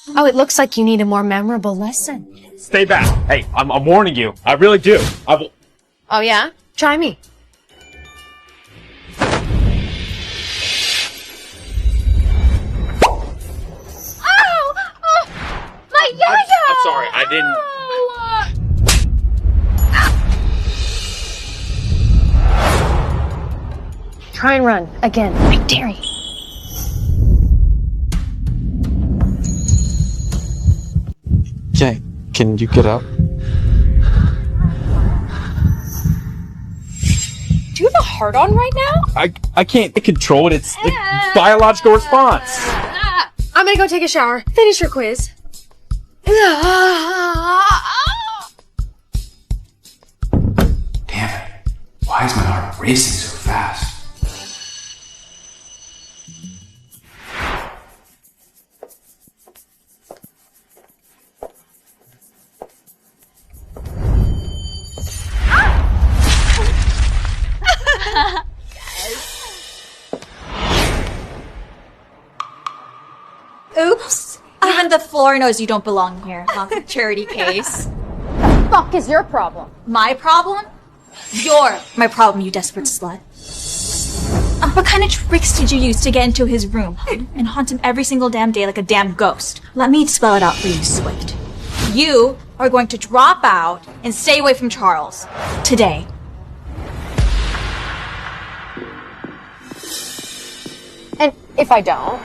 Oh, it looks like you need a more memorable lesson. Stay back. Hey, I'm warning you. I really do. I will. Oh, yeah? Try me. Oh! Oh! My yo-yo! I'm sorry. I didn't. Try and run. Again. I dare you. Jay, can you get up? Do you have a heart on right now? I can't control it. It's the biological response. I'm gonna go take a shower. Finish your quiz. Damn it. Why is my heart racing so fast? Oops. Even the floor knows you don't belong here. Charity case. Fuck is your problem? My problem? You're my problem, you desperate slut. What kind of tricks did you use to get into his room and haunt him every single damn day like a damn ghost? Let me spell it out for you, Swift. You are going to drop out and stay away from Charles. Today. And if I don't?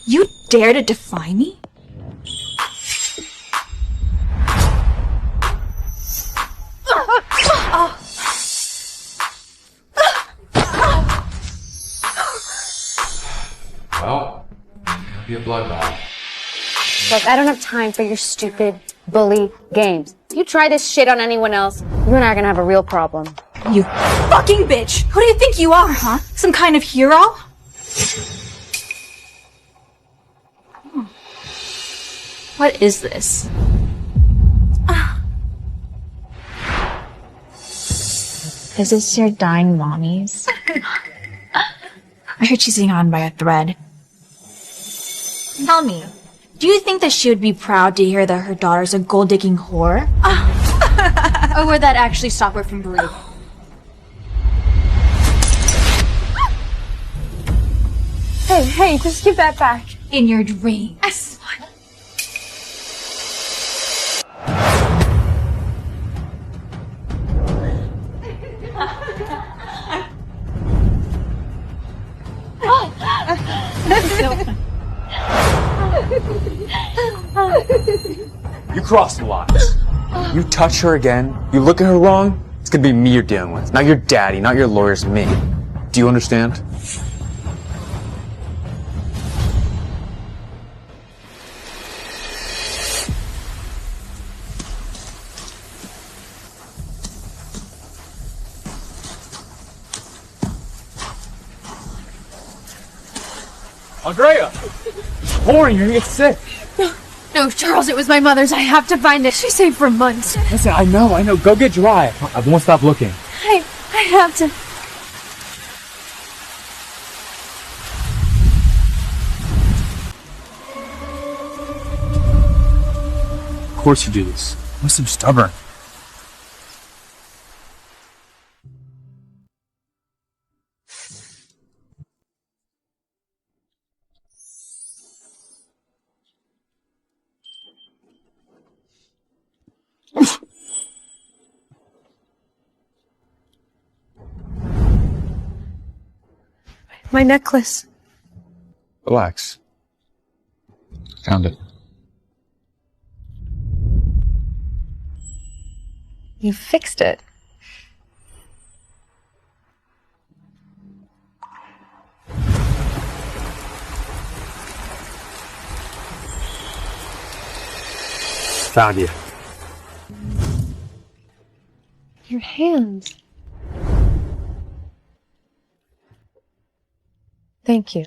You dare to defy me? Well, it'll be a bloodbath. Look, I don't have time for your stupid bully games. If you try this shit on anyone else, you and I are gonna have a real problem. You fucking bitch! Who do you think you are, huh? Some kind of hero? What is this? Is this your dying mommy's? I heard she's hanging on by a thread. Tell me, do you think that she would be proud to hear that her daughter's a gold-digging whore? Or would that actually stop her from believing? Hey, just give that back. In your dreams. You crossed the line. You touch her again, you look at her wrong, it's gonna be me you're dealing with. Not your daddy, not your lawyers, me. Do you understand? Andrea! It's pouring, you're gonna get sick. No, Charles, it was my mother's. I have to find it. She saved for months. Listen, I know. Go get dry. I won't stop looking. I have to. Of course you do this. Why so stubborn? My necklace. Relax. Found it. You fixed it. Found you. Your hands. Thank you.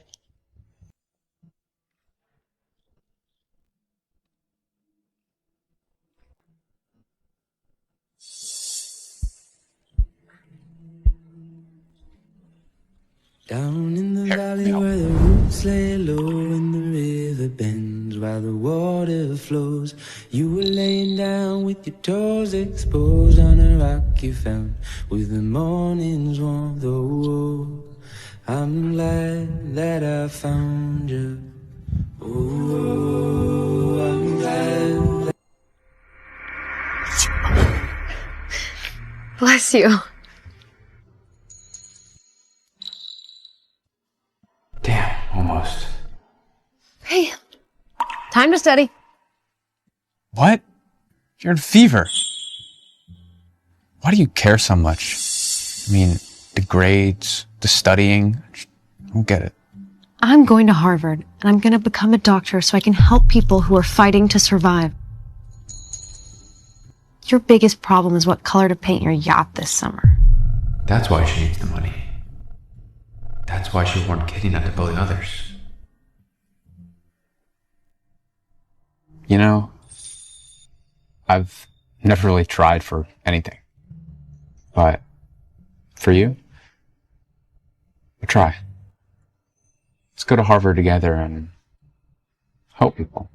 Down in the valley where the roots lay low and the river bends. while the water flows. You were laying down with your toes exposed on a rock you found with the morning's warmth. Oh, I'm glad that I found you. Oh, I'm glad that... Bless you. Damn, almost. Hey, time to study. What? You're in fever. Why do you care so much? I mean, the grades, the studying. I don't get it. I'm going to Harvard, and I'm going to become a doctor so I can help people who are fighting to survive. Your biggest problem is what color to paint your yacht this summer. That's why she needs the money. That's why she warned Kitty not to bully others. You know, I've never really tried for anything. But for you, I'll try. Let's go to Harvard together and help people.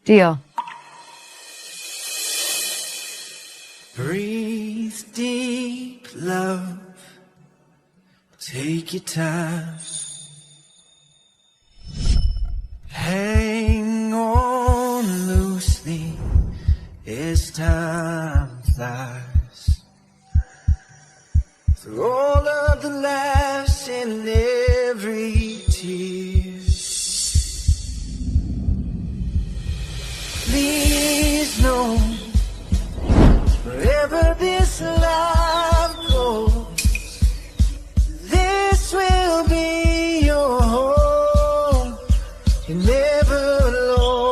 Deal. Breathe deep, love. Take your time. Hang on loosely as time flies. Through all of the laughs and every tear, please know, wherever this life goes, this will be your home. You're never alone.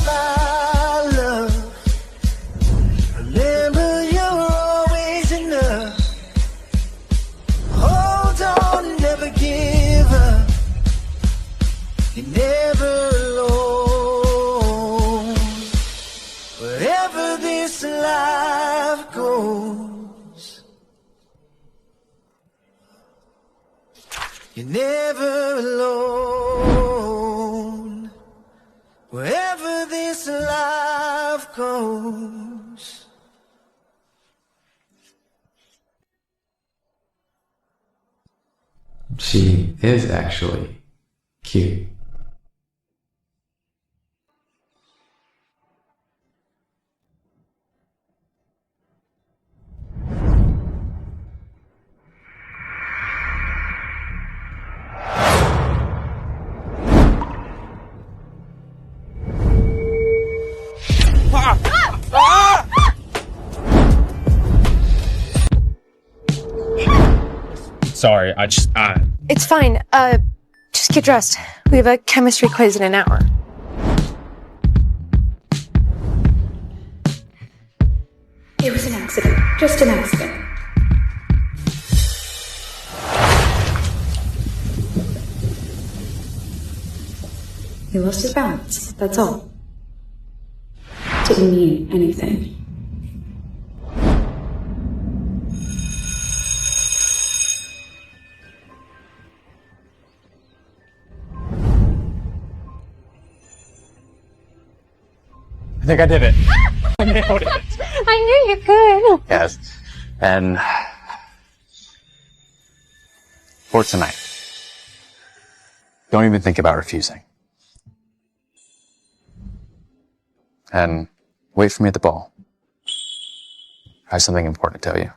My love, remember you're always enough. Hold on and never give up. You're never alone. Wherever this life goes, you're never alone. Wherever this life goes. She is actually cute. Sorry, It's fine. Just get dressed. We have a chemistry quiz in an hour. It was an accident. Just an accident. He lost his balance. That's all. Didn't mean anything. I think I did it. I nailed it. I knew you could. Yes. And for tonight, don't even think about refusing. And wait for me at the ball. I have something important to tell you.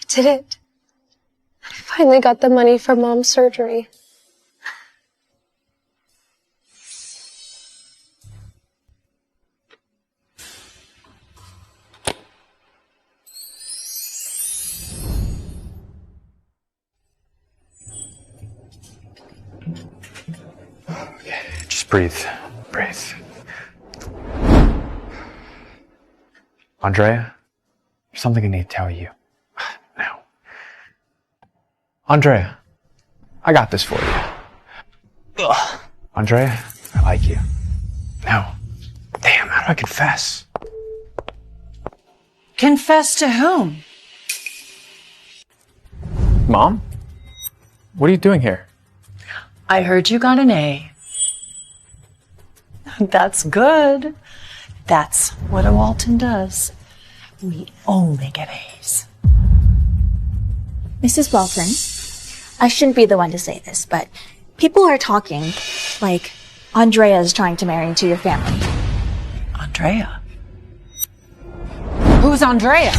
Did it. I finally got the money for Mom's surgery. Okay, just breathe. Breathe. Andrea, There's something I need to tell you. Now. Andrea, I got this for you. Ugh. Andrea, I like you. Now, damn, how do I confess? Confess to whom? Mom? What are you doing here? I heard you got an A. That's good. That's what a Walton does. We only get A's. Mrs. Walton, I shouldn't be the one to say this, but people are talking like Andrea is trying to marry into your family. Andrea? Who's Andrea?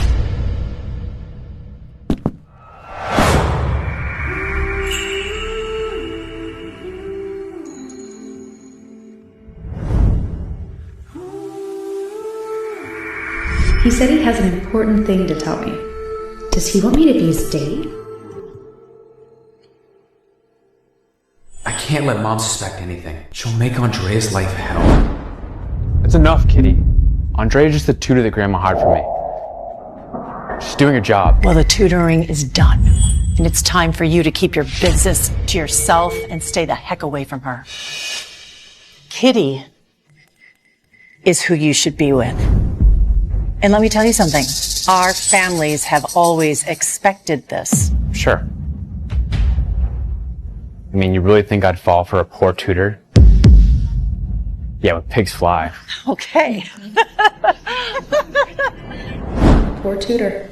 He said he has an important thing to tell me. Does he want me to be his date? I can't let Mom suspect anything. She'll make Andrea's life hell. It's enough, Kitty. Andrea's just the tutor that Grandma hired for me. She's doing her job. Well, the tutoring is done. And it's time for you to keep your business to yourself and stay the heck away from her. Kitty is who you should be with. And let me tell you something. Our families have always expected this. Sure. I mean, you really think I'd fall for a poor tutor? Yeah, when pigs fly. Okay. Poor tutor.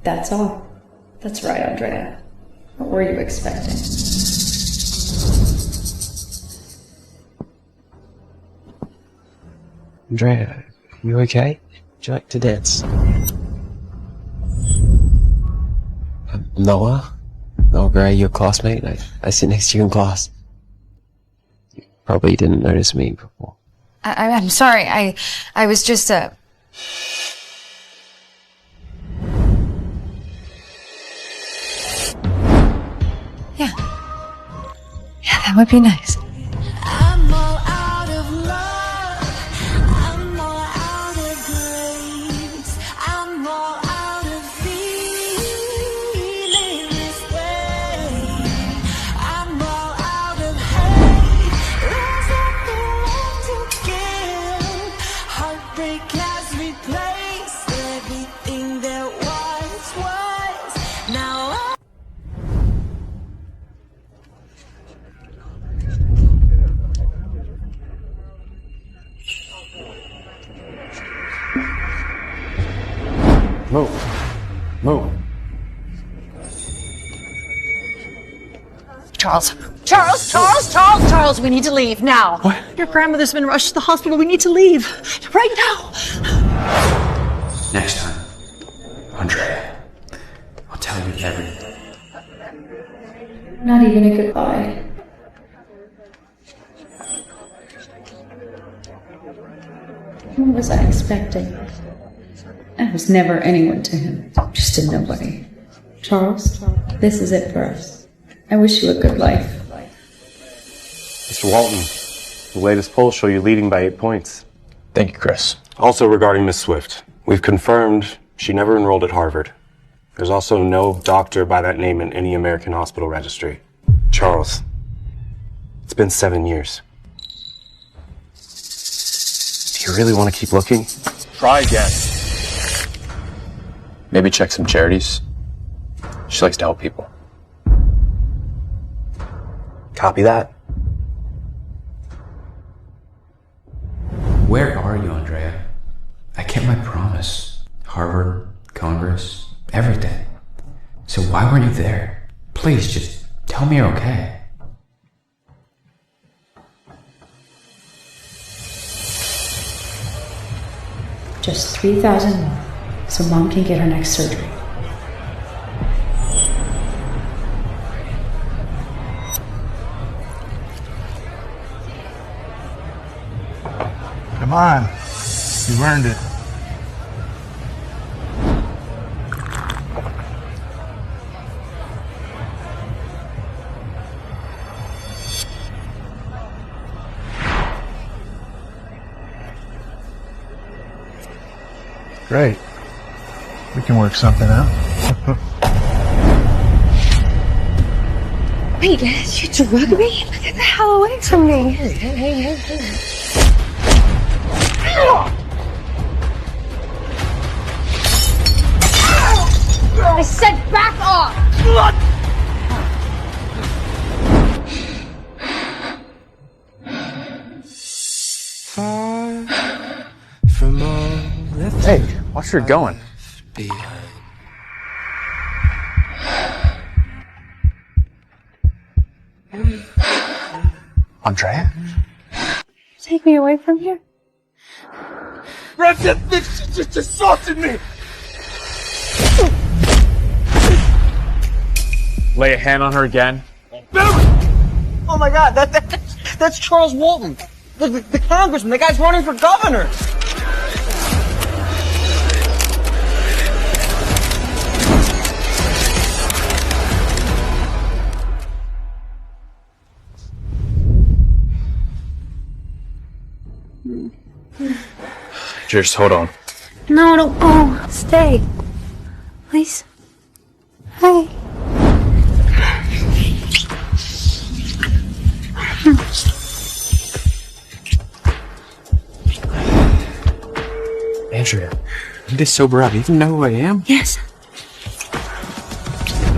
That's all. That's right, Andrea. What were you expecting? Andrea, you okay? Would you like to dance? Noah? Noah Gray, your classmate? I sit next to you in class. You probably didn't notice me before. I'm sorry. I was just Yeah. Yeah, that would be nice. I'm all out of love. I'm all out of grace. I'm all out of feeling this way. I'm all out of hate. There's nothing left to give. Heartbreak has replaced everything that once was. Now Move. Move. Charles, we need to leave now. What? Your grandmother's been rushed to the hospital. We need to leave. Right now. Next time, Andrea, I'll tell you everything. Not even a goodbye. What was I expecting? I was never anyone to him, just a nobody. Charles, this is it for us. I wish you a good life. Mr. Walton, the latest polls show you leading by 8 points. Thank you, Chris. Also regarding Miss Swift, we've confirmed she never enrolled at Harvard. There's also no doctor by that name in any American hospital registry. Charles, it's been 7 years. Do you really want to keep looking? Try again. Maybe check some charities. She likes to help people. Copy that. Where are you, Andrea? I kept my promise. Harvard, Congress, everything. So why weren't you there? Please, just tell me you're okay. Just 3,000 more, so Mom can get her next surgery. Come on. You've earned it. Great. We can work something out. Wait, you drug me? Get the hell away from me. Hey. I said back off! Far from all that Hey, watch where you're going. behind. Andrea? Take me away from here. Rev, that bitch just assaulted me! Lay a hand on her again? Oh my God, that's Charles Walton, the congressman. The guy's running for governor. Just hold on. No, don't go. Stay. Please. Hey. Andrea, you need to sober up. You even know who I am? Yes.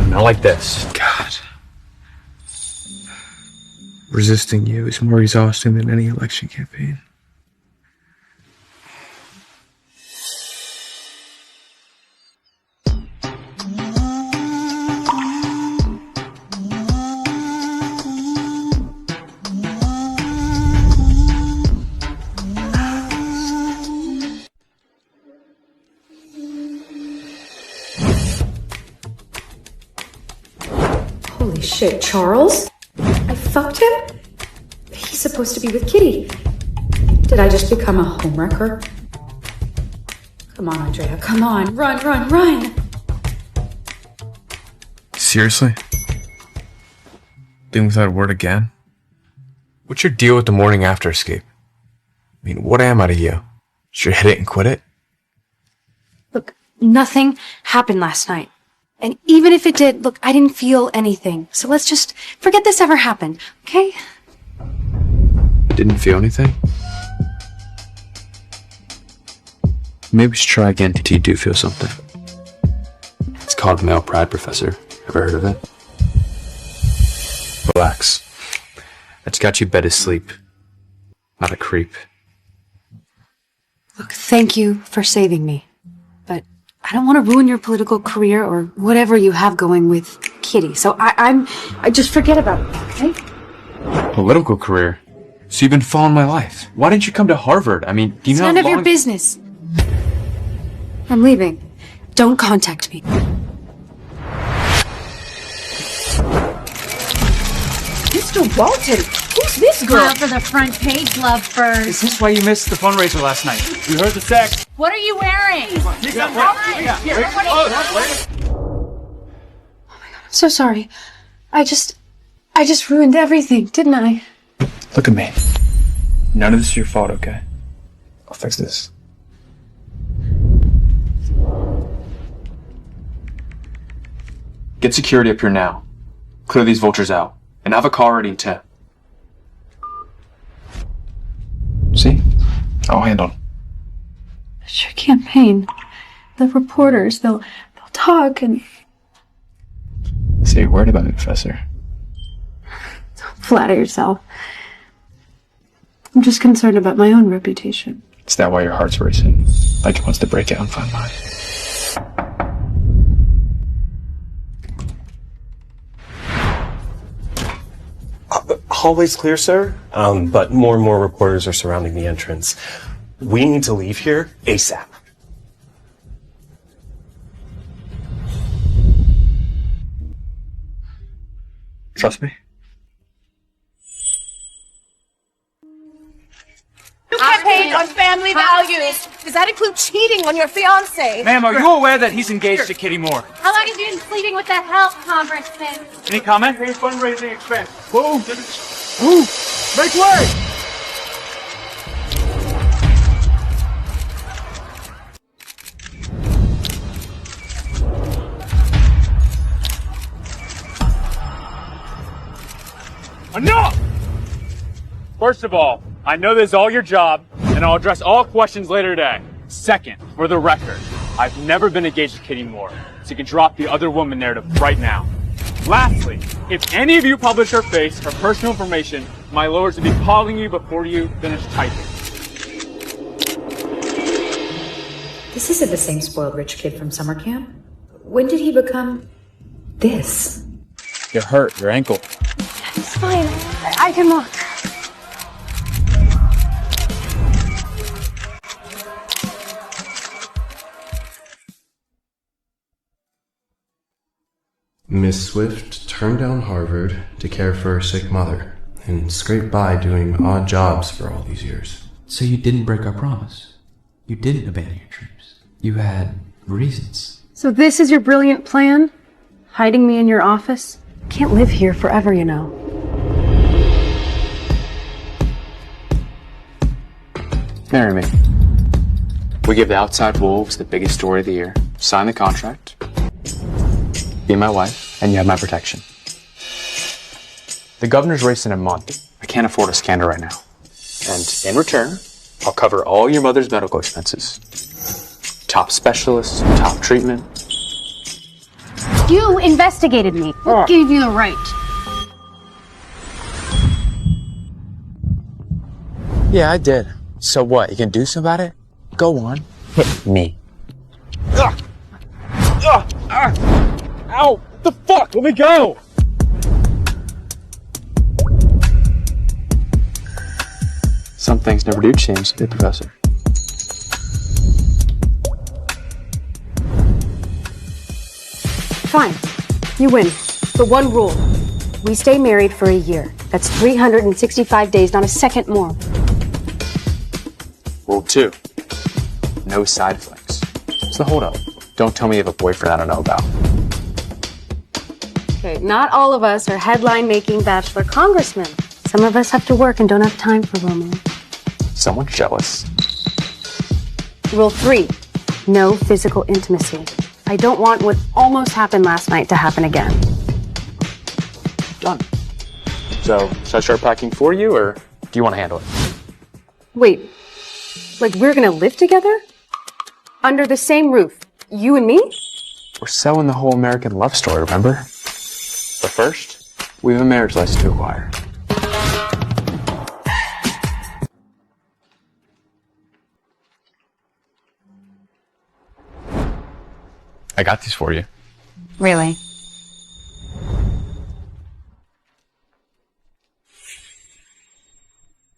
Not like this. God. Resisting you is more exhausting than any election campaign. Holy shit, Charles? I fucked him? He's supposed to be with Kitty. Did I just become a homewrecker? Come on, Andrea, come on. Run! Seriously? Being without a word again? What's your deal with the morning after escape? I mean, what am I to you? Should you hit it and quit it? Look, nothing happened last night. And even if it did, look, I didn't feel anything. So let's just forget this ever happened, okay? Didn't feel anything? Maybe we should try again till you do feel something. It's called male pride, Professor. Ever heard of it? Relax. That's got you better sleep. Not a creep. Look, thank you for saving me. But I don't want to ruin your political career or whatever you have going with Kitty. So I just forget about it, okay? Political career? So you've been following my life. Why didn't you come to Harvard? I mean, do you It's know none how of your long- business. I'm leaving. Don't contact me. Mr. Walton, who's this girl? File for the front page, love bird. Is this why you missed the fundraiser last night? We heard the text. What are you wearing? I'm so sorry. I just ruined everything, didn't I? Look at me. None of this is your fault, okay? I'll fix this. Get security up here now. Clear these vultures out. And have a car ready in 10. See? I'll handle them. It's your campaign. The reporters, they'll talk and Say a word about me, Professor. flatter yourself. I'm just concerned about my own reputation. Is that why your heart's racing? Like it wants to break out and find mine? Hallway's clear, sir, but more and more reporters are surrounding the entrance. We need to leave here ASAP. Trust me? You campaigned on family values. Does that include cheating on your fiancé? Ma'am, are you aware that he's engaged to Kitty Moore? How long have you been sleeping with the help, Congressman? Any comment? Pay fundraising expense. Move! Move! Make way! Enough! First of all, I know this is all your job, and I'll address all questions later today. Second, for the record, I've never been engaged to Kitty Moore, so you can drop the other woman narrative right now. Lastly, if any of you publish her face or personal information, my lawyers will be calling you before you finish typing. This isn't the same spoiled rich kid from summer camp. When did he become this? You're hurt. Your ankle. It's fine. I can walk. Miss Swift turned down Harvard to care for her sick mother and scraped by doing odd jobs for all these years. So you didn't break our promise. You didn't abandon your dreams. You had reasons. So this is your brilliant plan? Hiding me in your office? Can't live here forever, you know. Marry me. We give the outside wolves the biggest story of the year. Sign the contract. Be my wife, and you have my protection. The governor's race in a month. I can't afford a scandal right now. And in return, I'll cover all your mother's medical expenses. Top specialists, top treatment. You investigated me. Who gave you the right? Yeah, I did. So what? You can do something about it? Go on. Hit me. Ow! What the fuck? Let me go! Some things never do change, do they, Professor? Fine. You win. But one rule. We stay married for a year. That's 365 days, not a second more. Rule 2. No side flicks. What's the holdup? Don't tell me you have a boyfriend I don't know about. Okay, not all of us are headline-making bachelor congressmen. Some of us have to work and don't have time for romance. Someone's jealous. Rule 3. No physical intimacy. I don't want what almost happened last night to happen again. Done. So, should I start packing for you, or do you want to handle it? Wait, like we're gonna live together? Under the same roof? You and me? We're selling the whole American love story, remember? But first, we have a marriage license to acquire. I got these for you. Really?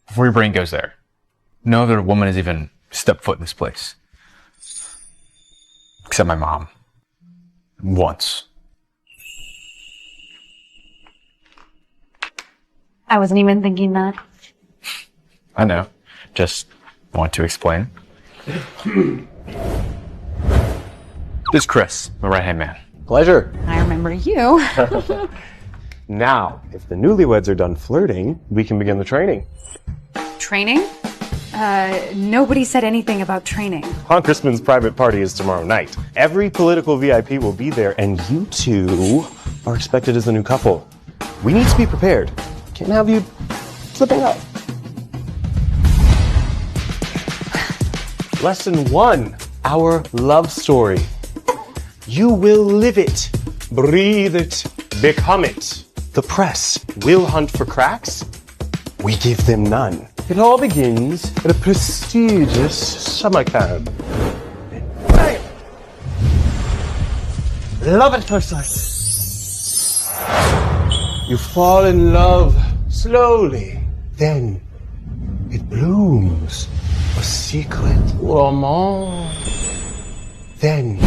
Before your brain goes there, no other woman has even stepped foot in this place. Except my mom. Once. I wasn't even thinking that. I know. Just want to explain. This is Chris, my right-hand man. Pleasure. I remember you. Now, if the newlyweds are done flirting, we can begin the training. Training? Nobody said anything about training. Congressman's private party is tomorrow night. Every political VIP will be there, and you two are expected as the new couple. We need to be prepared. Can't have you slipping up. Lesson 1, our love story. You will live it, breathe it, become it. The press will hunt for cracks. We give them none. It all begins at a prestigious summer camp. Bam! Love at first sight. You fall in love slowly. Then it blooms. A secret romance. Then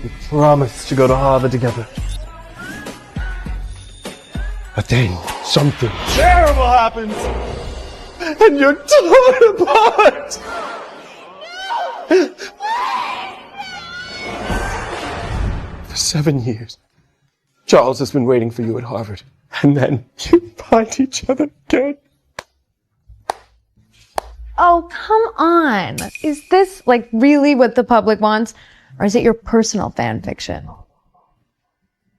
you promise to go to Harvard together. But then something terrible happens. And you're torn apart! For 7 years, Charles has been waiting for you at Harvard. And then you find each other again. Oh, come on. Is this like really what the public wants? Or is it your personal fan fiction?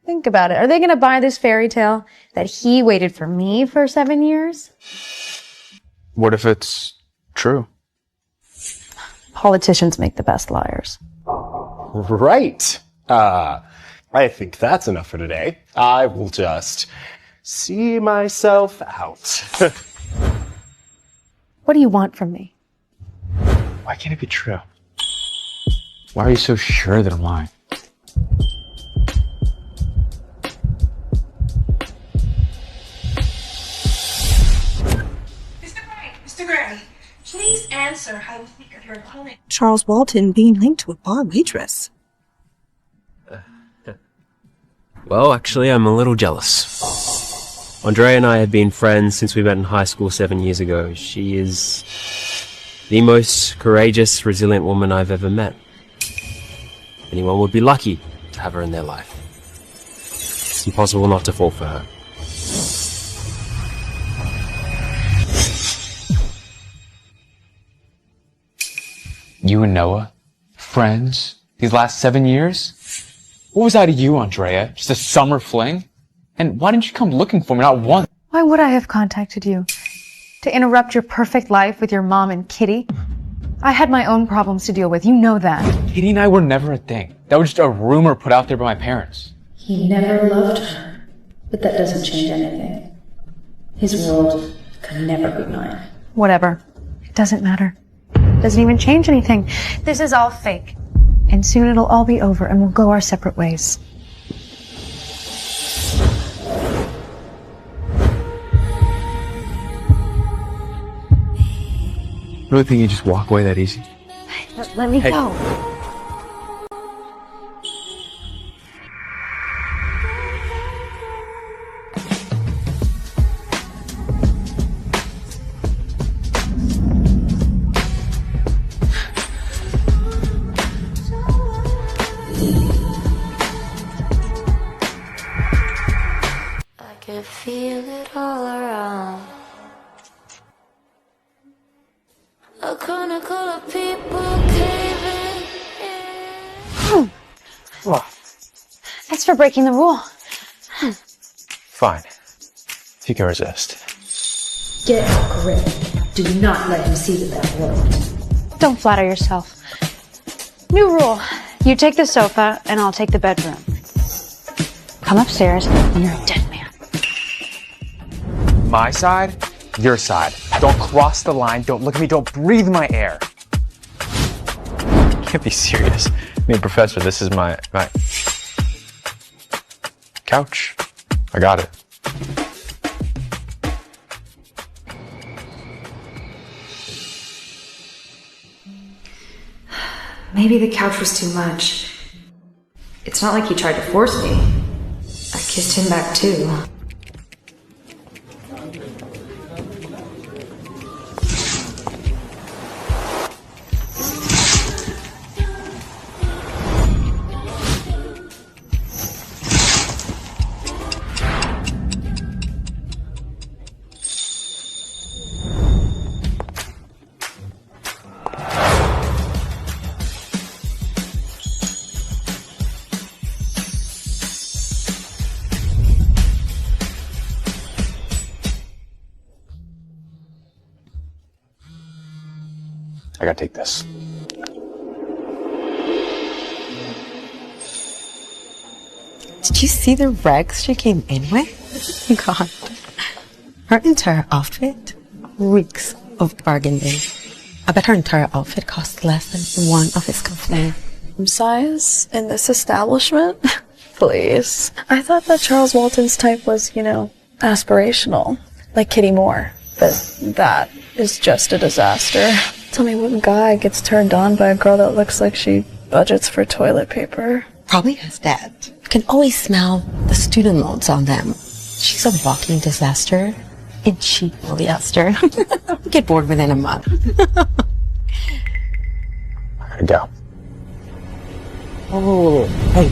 Think about it. Are they gonna buy this fairy tale that he waited for me for 7 years? What if it's true? Politicians make the best liars. Right. I think that's enough for today. I will just see myself out. What do you want from me? Why can't it be true? Why are you so sure that I'm lying? Mr. Gray, please answer how you think of your opponent. Charles Walton being linked to a bar waitress. Well, actually, I'm a little jealous. Andrea and I have been friends since we met in high school 7 years ago. She is the most courageous, resilient woman I've ever met. Anyone would be lucky to have her in their life. It's impossible not to fall for her. You and Noah? Friends? These last 7 years? What was I to you, Andrea? Just a summer fling? And why didn't you come looking for me not once? Why would I have contacted you? To interrupt your perfect life with your mom and Kitty? I had my own problems to deal with, you know that. Kitty and I were never a thing. That was just a rumor put out there by my parents. He never loved her, but that doesn't change anything. His world could never be mine. Whatever. It doesn't matter. Doesn't even change anything. This is all fake. And soon it'll all be over and we'll go our separate ways. Really think you just walk away that easy? Let me go. I can feel it all around. A chronicle of people caving in. Thanks for breaking the rule. Fine. If you can resist. Get a grip. Do not let him see the bad world. Don't flatter yourself. New rule. You take the sofa and I'll take the bedroom. Come upstairs when you're a dead man. My side, your side. Don't cross the line, don't look at me, don't breathe my air. You can't be serious. I mean, Professor, this is my couch. I got it. Maybe the couch was too much. It's not like he tried to force me. I kissed him back too. I gotta take this. Did you see the rags she came in with? God. Her entire outfit reeks of bargain bin. I bet her entire outfit cost less than one of his complaints. Size in this establishment? Please. I thought that Charles Walton's type was, aspirational. Like Kitty Moore. But that is just a disaster. Tell me what guy gets turned on by a girl that looks like she budgets for toilet paper? Probably his dad. You can always smell the student loans on them. She's a walking disaster in cheap polyester. Get bored within a month. I gotta go. Oh, hey.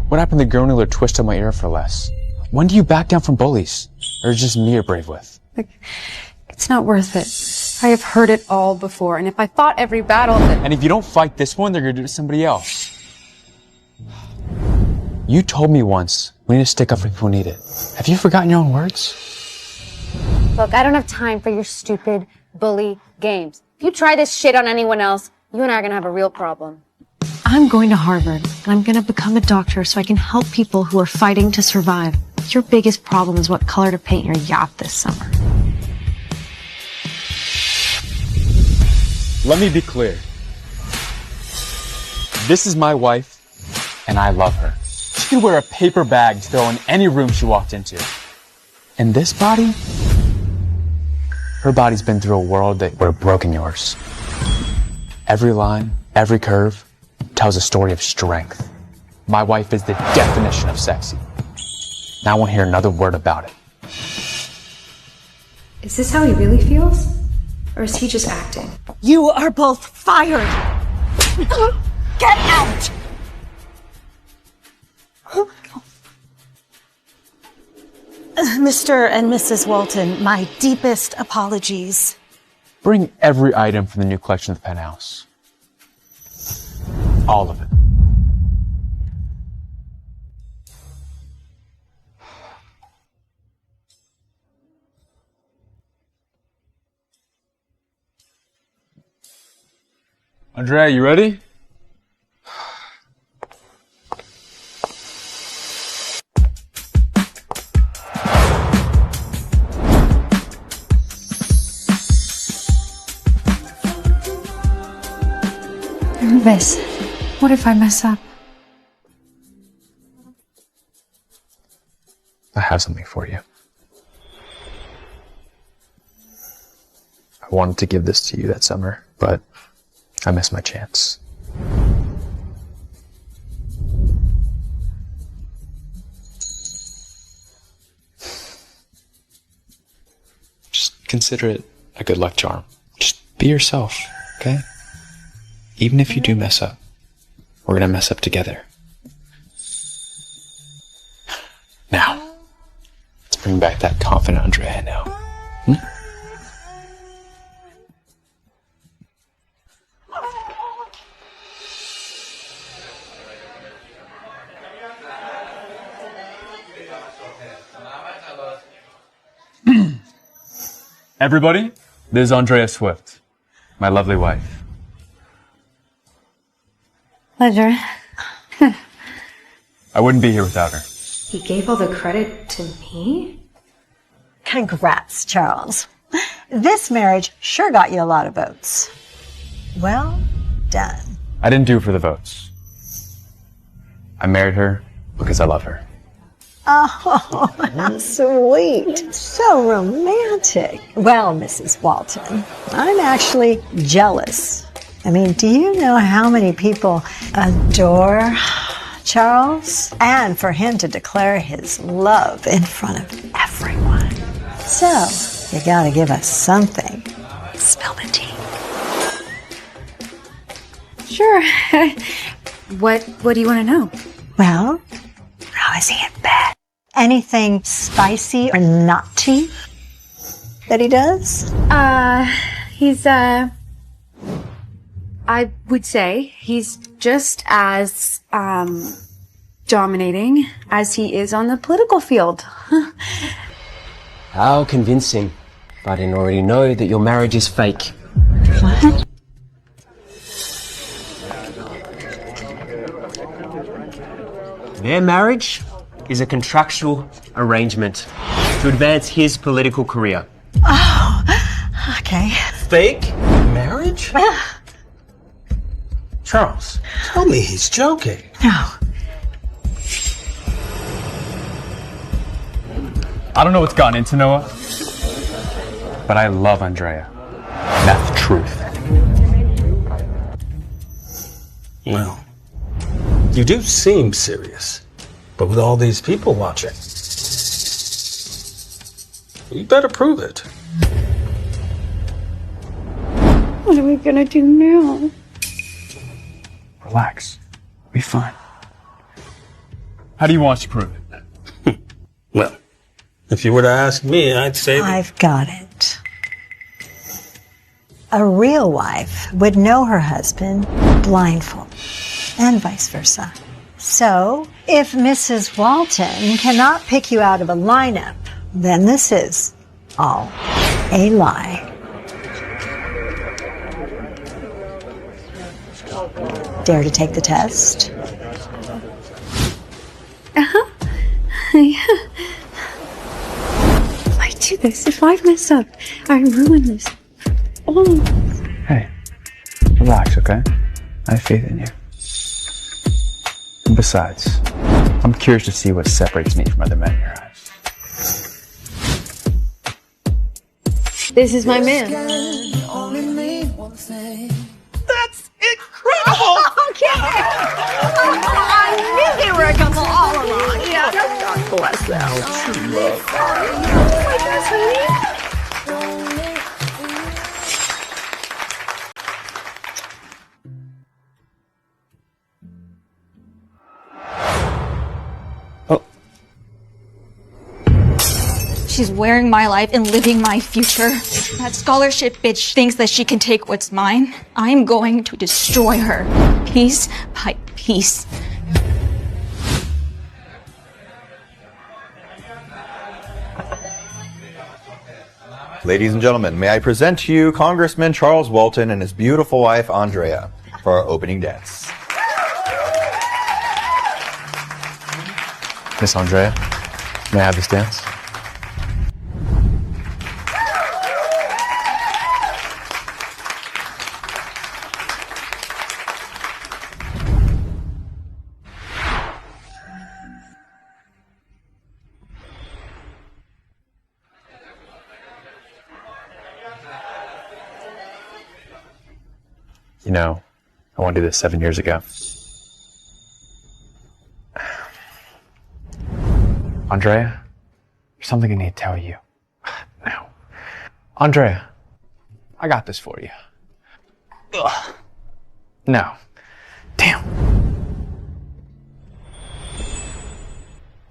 What happened to the girl who let twisted my ear for less? When do you back down from bullies? Or is just me you're brave with? It's not worth it. I have heard it all before, and if I fought every battle that... And if you don't fight this one, they're gonna do it to somebody else. You told me once, we need to stick up for people who need it. Have you forgotten your own words? Look, I don't have time for your stupid bully games. If you try this shit on anyone else, you and I are gonna have a real problem. I'm going to Harvard, and I'm gonna become a doctor so I can help people who are fighting to survive. Your biggest problem is what color to paint your yacht this summer. Let me be clear. This is my wife, and I love her. She could wear a paper bag to throw in any room she walked into. And this body? Her body's been through a world that would have broken yours. Every line, every curve tells a story of strength. My wife is the definition of sexy. Now I won't hear another word about it. Is this how he really feels? Or is he just acting? You are both fired. Get out! Mr. and Mrs. Walton, my deepest apologies. Bring every item from the new collection of the penthouse. All of it. Andrea, you ready? Nervous. What if I mess up? I have something for you. I wanted to give this to you that summer, but I missed my chance. Just consider it a good luck charm. Just be yourself, okay? Even if you do mess up, we're gonna mess up together. Now, let's bring back that confident Andrea now. Everybody, this is Andrea Swift, my lovely wife. Pleasure. I wouldn't be here without her. He gave all the credit to me? Congrats, Charles. This marriage sure got you a lot of votes. Well done. I didn't do it for the votes. I married her because I love her. Oh, how sweet. So romantic. Well, Mrs. Walton, I'm actually jealous. I mean, do you know how many people adore Charles? And for him to declare his love in front of everyone. So, you gotta give us something. Spill the tea. Sure. What do you want to know? Well, how is he in bed? Anything spicy or nutty that he does? I would say he's just as, dominating as he is on the political field. How convincing. If I didn't already know that your marriage is fake. What? Their marriage is a contractual arrangement to advance his political career. Oh, okay. Fake marriage? Charles, tell me he's joking. No. I don't know what's gotten into Noah, but I love Andrea. That's the truth. Well, you do seem serious, but with all these people watching, you better prove it. What are we gonna do now? Relax. It'll be fine. How do you want us to prove it? Well, if you were to ask me, I'd say I've got it. A real wife would know her husband blindfold, and vice versa. So, if Mrs. Walton cannot pick you out of a lineup, then this is all a lie. Dare to take the test? Yeah. If I do this, if I mess up, I ruin this. All of this. Hey, relax, okay? I have faith in you. And besides, I'm curious to see what separates me from other men in your eyes. This is my man. That's incredible! Okay! I knew they were a couple all along. Yeah. God bless them. True love. Oh my gosh, honey. She's wearing my life and living my future. That scholarship bitch thinks that she can take what's mine. I'm going to destroy her, piece by piece. Ladies and gentlemen, may I present to you Congressman Charles Walton and his beautiful wife, Andrea, for our opening dance. Miss Andrea, may I have this dance? You know, I wanted to do this 7 years ago. Andrea, there's something I need to tell you. Now. Andrea, I got this for you. Ugh. No. Damn.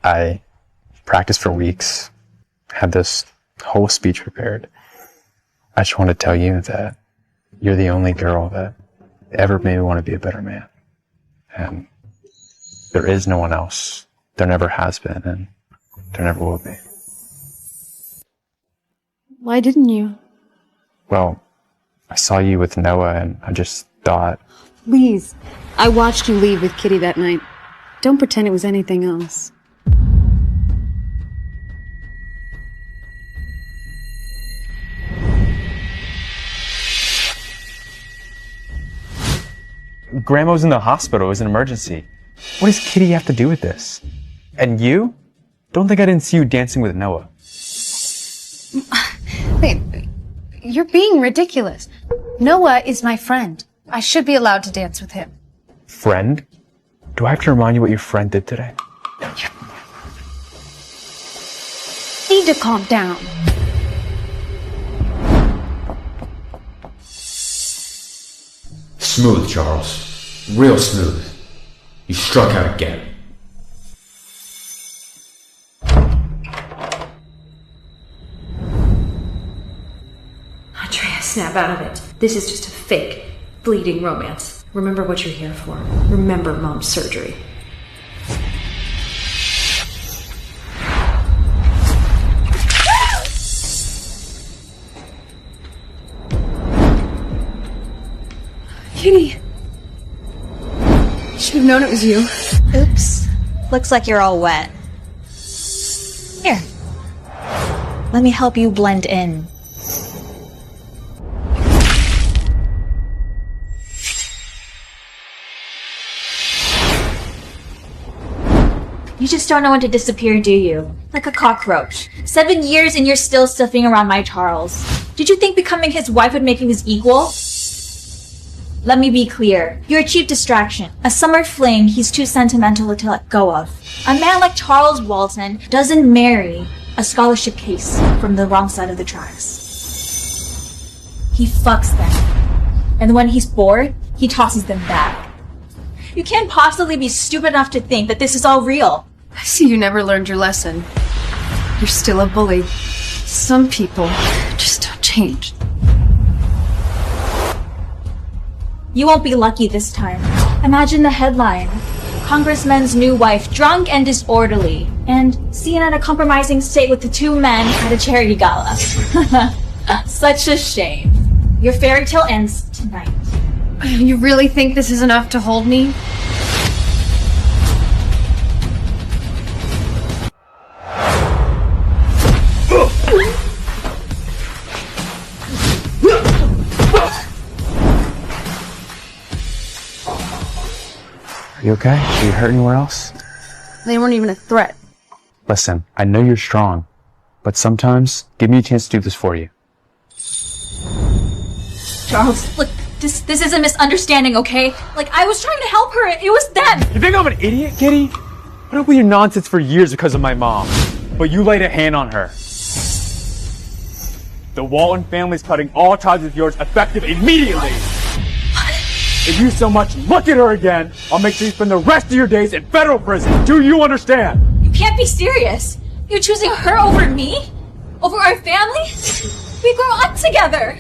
I practiced for weeks, had this whole speech prepared. I just want to tell you that you're the only girl that ever made me want to be a better man. And there is no one else. There never has been, and there never will be. Why didn't you? Well, I saw you with Noah, and I just thought... Please. I watched you leave with Kitty that night. Don't pretend it was anything else. Grandma was in the hospital. It was an emergency. What does Kitty have to do with this? And you? Don't think I didn't see you dancing with Noah. Wait, you're being ridiculous. Noah is my friend. I should be allowed to dance with him. Friend? Do I have to remind you what your friend did today? Need to calm down. Smooth, Charles. Real smooth. You struck out again. Andrea, snap out of it. This is just a fake, fleeting romance. Remember what you're here for. Remember Mom's surgery. Kitty! Should have known it was you. Oops. Looks like you're all wet. Here. Let me help you blend in. You just don't know when to disappear, do you? Like a cockroach. 7 years and you're still stuffing around my Charles. Did you think becoming his wife would make him his equal? Let me be clear. You're a cheap distraction. A summer fling he's too sentimental to let go of. A man like Charles Walton doesn't marry a scholarship case from the wrong side of the tracks. He fucks them. And when he's bored, he tosses them back. You can't possibly be stupid enough to think that this is all real. I see you never learned your lesson. You're still a bully. Some people just don't change. You won't be lucky this time. Imagine the headline. congressman's new wife drunk and disorderly, and seen in a compromising state with the two men at a charity gala. Such a shame. Your fairy tale ends tonight. You really think this is enough to hold me? Are you okay? Are you hurt anywhere else? They weren't even a threat. Listen, I know you're strong, but sometimes give me a chance to do this for you. Charles, look, this is a misunderstanding, okay? Like, I was trying to help her. It was them. You think I'm an idiot, Kitty? Put up with your nonsense for years because of my mom, but you laid a hand on her. The Walton family's cutting all ties with yours effective immediately. If you so much look at her again, I'll make sure you spend the rest of your days in federal prison. Do you understand? You can't be serious. You're choosing her over me? Over our family? We grew up together.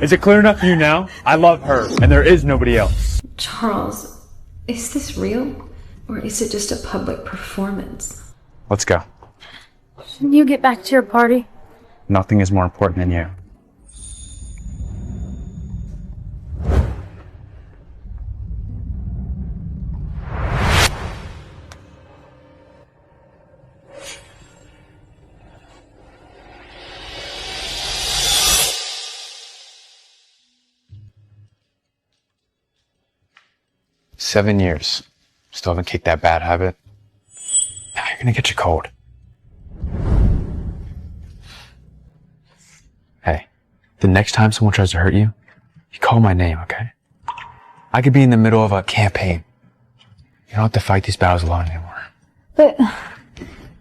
Is it clear enough for you now? I love her, and there is nobody else. Charles, is this real? Or is it just a public performance? Let's go. Shouldn't you get back to your party? Nothing is more important than you. "7 years. Still haven't kicked that bad habit. Now you're gonna get your cold." Hey, the next time someone tries to hurt you, you call my name, okay? I could be in the middle of a campaign. You don't have to fight these battles alone anymore.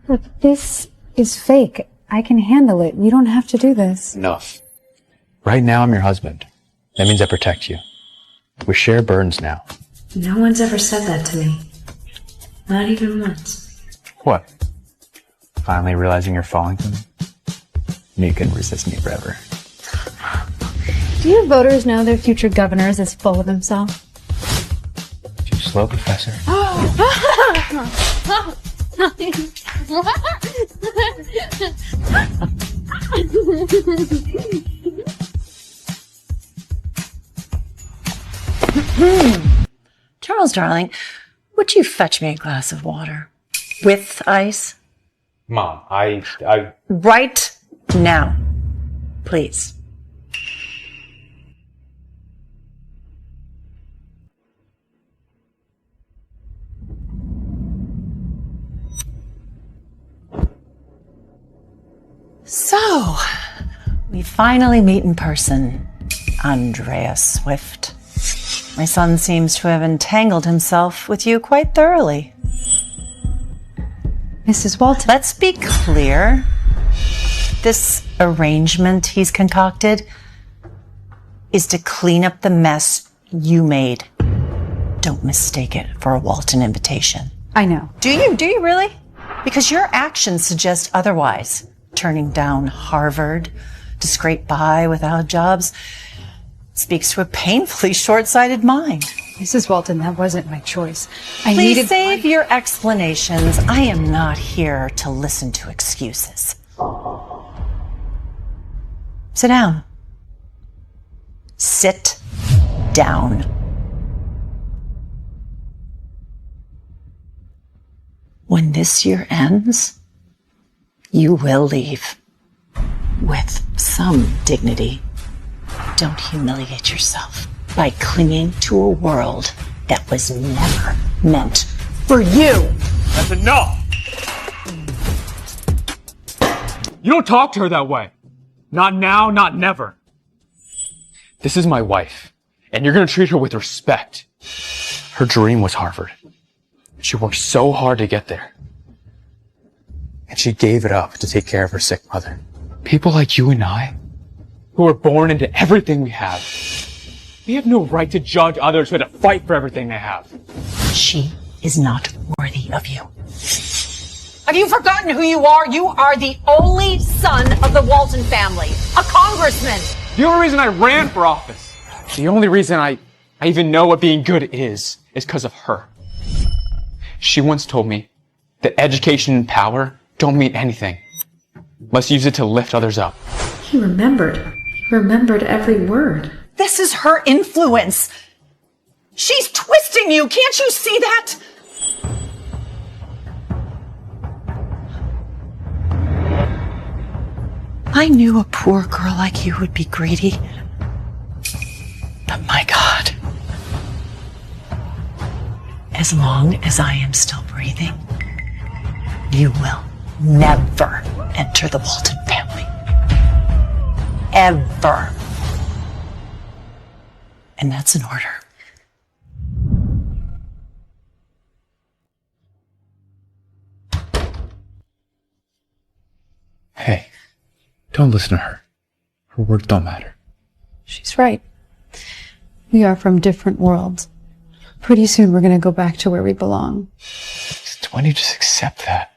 But this is fake. I can handle it. You don't have to do this. Enough. Right now, I'm your husband. That means I protect you. We share burdens now. No one's ever said that to me. Not even once. What? Finally realizing you're falling for me? You couldn't resist me forever. Do your voters know their future governor is as full of himself? Too slow, Professor. Charles, darling, would you fetch me a glass of water? With ice? Mom, I... Right now, please. So, we finally meet in person, Andrea Swift. My son seems to have entangled himself with you quite thoroughly. Mrs. Walton. Let's be clear. This arrangement he's concocted is to clean up the mess you made. Don't mistake it for a Walton invitation. I know. Do you really? Because your actions suggest otherwise. Turning down Harvard to scrape by without jobs speaks to a painfully short-sighted mind. Mrs. Walton, that wasn't my choice. Please save your explanations. I am not here to listen to excuses. Sit down. Sit down. When this year ends, you will leave with some dignity. Don't humiliate yourself by clinging to a world that was never meant for you. That's enough! You don't talk to her that way. Not now, not never. This is my wife, and you're gonna treat her with respect. Her dream was Harvard. She worked so hard to get there. And she gave it up to take care of her sick mother. People like you and I, who are born into everything we have have no right to judge others who had to fight for everything they have. She is not worthy of you. Have you forgotten who you are? You are the only son of the Walton family, a congressman. The only reason I ran for office, the only reason I even know what being good is because of her. She once told me that education and power don't mean anything. Let's use it to lift others up. He remembered. He remembered every word. This is her influence. She's twisting you. Can't you see that? I knew a poor girl like you would be greedy. But my God. As long as I am still breathing, you will never enter the Walton family. Ever. And that's an order. Hey, don't listen to her. Her words don't matter. She's right. We are from different worlds. Pretty soon we're going to go back to where we belong. Why don't you just accept that?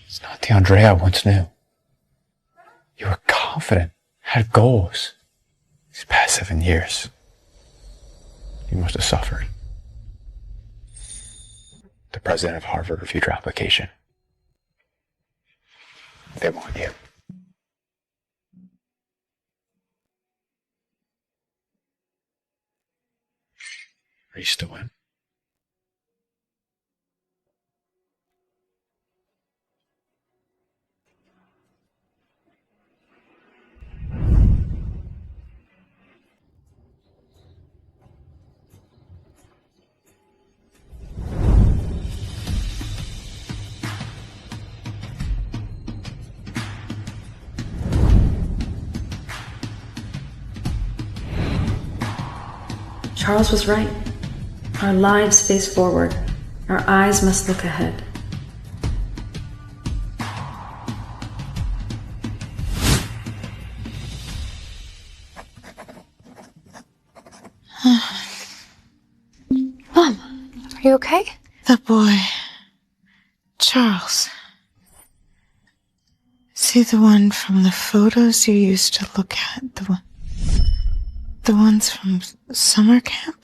It's not the Andrea I once knew. You were confident, had goals. These past 7 years, you must have suffered. The president of Harvard reviewed your application. They want you. Are you still in? Charles was right. Our lives face forward. Our eyes must look ahead. Mom, are you okay? The boy, Charles. Is he the one from the photos you used to look at? The ones from summer camp?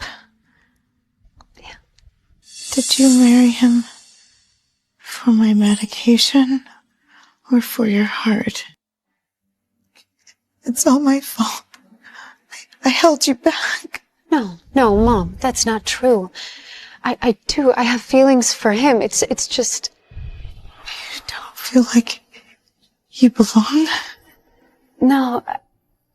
Yeah. Did you marry him for my medication or for your heart? It's all my fault. I held you back. No, Mom, that's not true. I have feelings for him. It's just... You don't feel like you belong? No,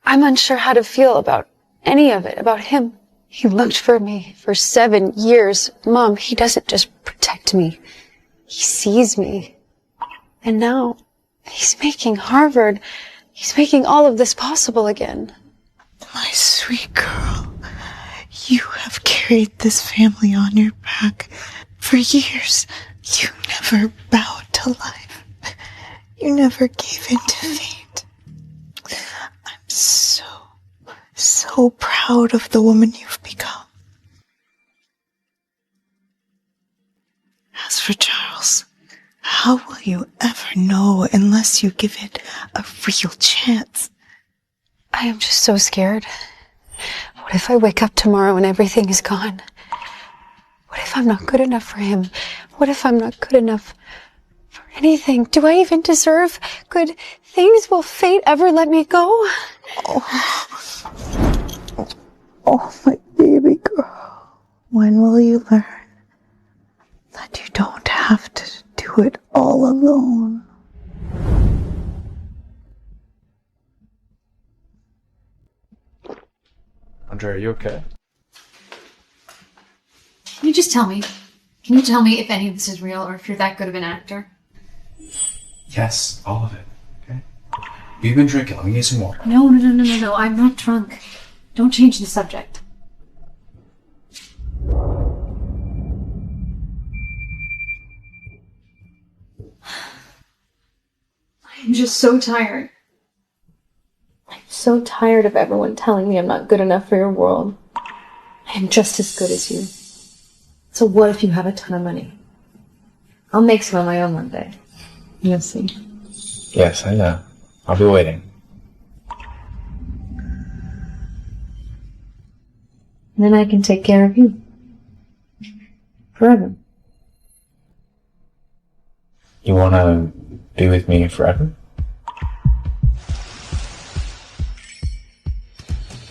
I'm unsure how to feel about any of it, about him. He looked for me for 7 years. Mom, he doesn't just protect me. He sees me. And now he's making Harvard. He's making all of this possible again. My sweet girl, you have carried this family on your back for years. You never bowed to life. You never gave in to fate. I'm so proud of the woman you've become. As for Charles, how will you ever know unless you give it a real chance? I am just so scared. What if I wake up tomorrow and everything is gone? What if I'm not good enough for him? What if I'm not good enough for anything? Do I even deserve good things? Will fate ever let me go? Oh, my baby girl. When will you learn that you don't have to do it all alone? Andrea, are you okay? Can you just tell me? Can you tell me if any of this is real or if you're that good of an actor? Yes, all of it. Okay. You've been drinking. Let me get some water. No. I'm not drunk. Don't change the subject. I'm just so tired. I'm so tired of everyone telling me I'm not good enough for your world. I am just as good as you. So what if you have a ton of money? I'll make some of my own one day. You'll see. Yes, I know. I'll be waiting. And then I can take care of you. Forever. You wanna be with me forever?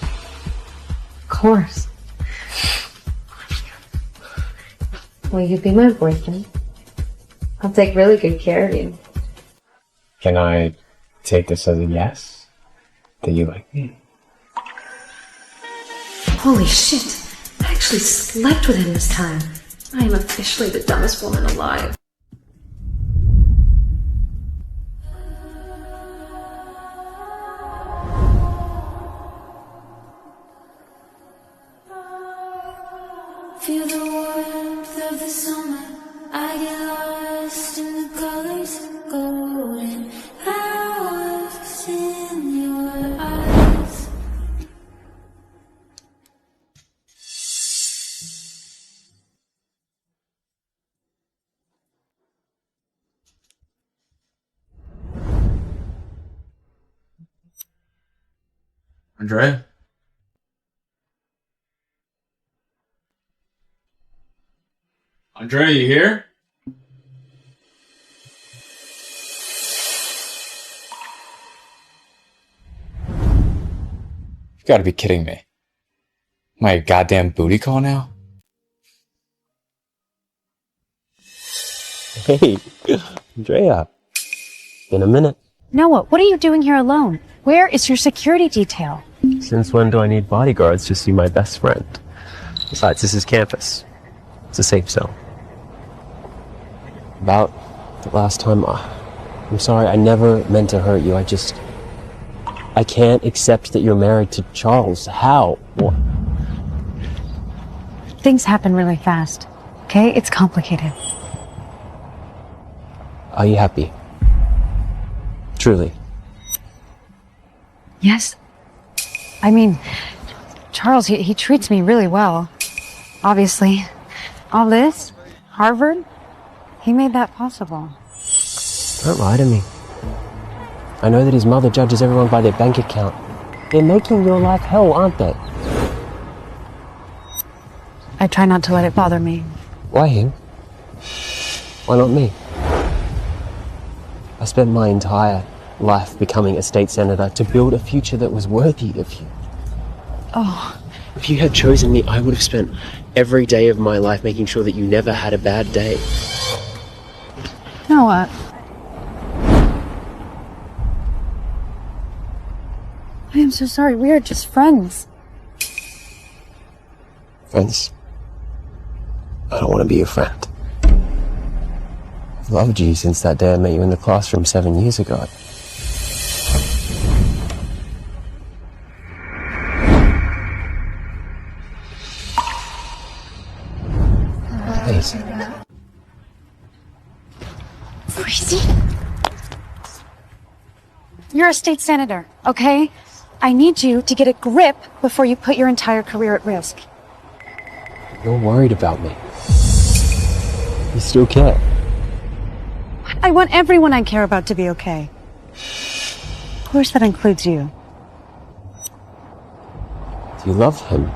Of course. Will you be my boyfriend? I'll take really good care of you. Can I take this as a yes? That you like me? Holy shit! I actually slept with him this time. I am officially the dumbest woman alive. Feel the warmth of the summer. I get lost in the colors, golden hours in your eyes. Andrea? Andrea, you here? You've got to be kidding me. Am I a goddamn booty call now? Hey, Andrea. Been a minute. Noah, what are you doing here alone? Where is your security detail? Since when do I need bodyguards to see my best friend? Besides, this is campus. It's a safe zone. About the last time, I'm sorry, I never meant to hurt you. I can't accept that you're married to Charles. How? What? Things happen really fast. Okay? It's complicated. Are you happy? Truly. Yes. I mean, Charles, he treats me really well. Obviously. All this, Harvard, he made that possible. Don't lie to me. I know that his mother judges everyone by their bank account. They're making your life hell, aren't they? I try not to let it bother me. Why him? Why not me? I spent my entire life becoming a state senator to build a future that was worthy of you. Oh. If you had chosen me, I would have spent every day of my life making sure that you never had a bad day. Noah. I am so sorry. We are just friends. Friends? I don't want to be your friend. I've loved you since that day I met you in the classroom 7 years ago. Please. Crazy? You're a state senator, okay? I need you to get a grip before you put your entire career at risk. You're worried about me. You still care. I want everyone I care about to be okay. Of course, that includes you. Do you love him?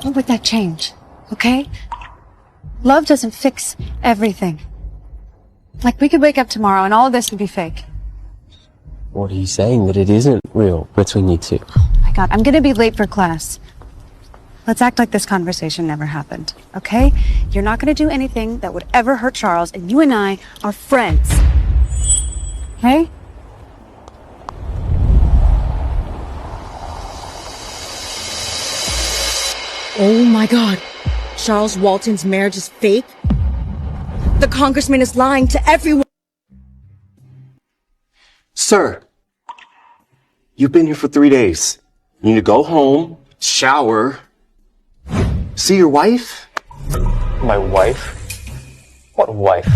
What would that change? Okay? Love doesn't fix everything. Like, we could wake up tomorrow and all of this would be fake. What are you saying? That it isn't real between you two? Oh my God, I'm gonna be late for class. Let's act like this conversation never happened, okay? You're not gonna do anything that would ever hurt Charles, and you and I are friends. Okay? Oh my God. Charles Walton's marriage is fake? The congressman is lying to everyone. Sir, you've been here for 3 days. You need to go home, shower, see your wife. My wife? What wife?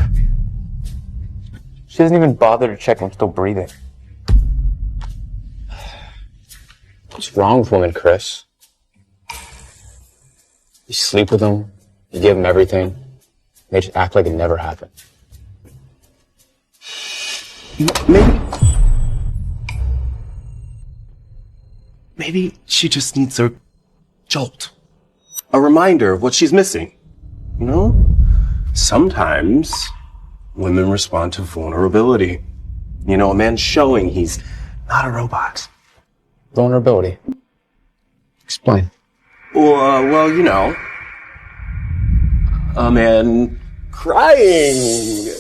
She doesn't even bother to check if I'm still breathing. What's wrong with women, Chris? You sleep with them, you give them everything, they just act like it never happened. Maybe Maybe she just needs a jolt. A reminder of what she's missing. You know? Sometimes women respond to vulnerability. You know, a man showing he's not a robot. Vulnerability. Explain. Well, you know, a man crying.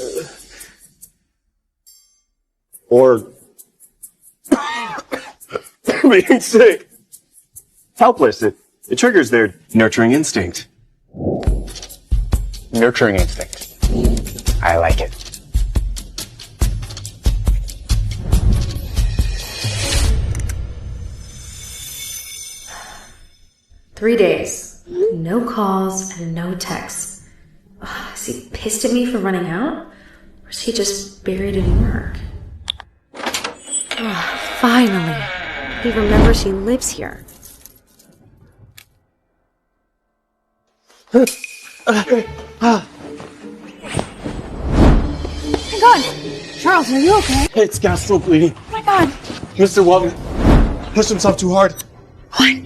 Or being sick. Helpless. It triggers their nurturing instinct. Nurturing instinct. I like it. Three days. No calls and no texts. Ugh, is he pissed at me for running out? Or is he just buried in work? Ugh, finally. He remembers he lives here. My God! Charles, are you okay? Hey, it's gas still bleeding. Oh my God! Mr. Walton pushed himself too hard. What?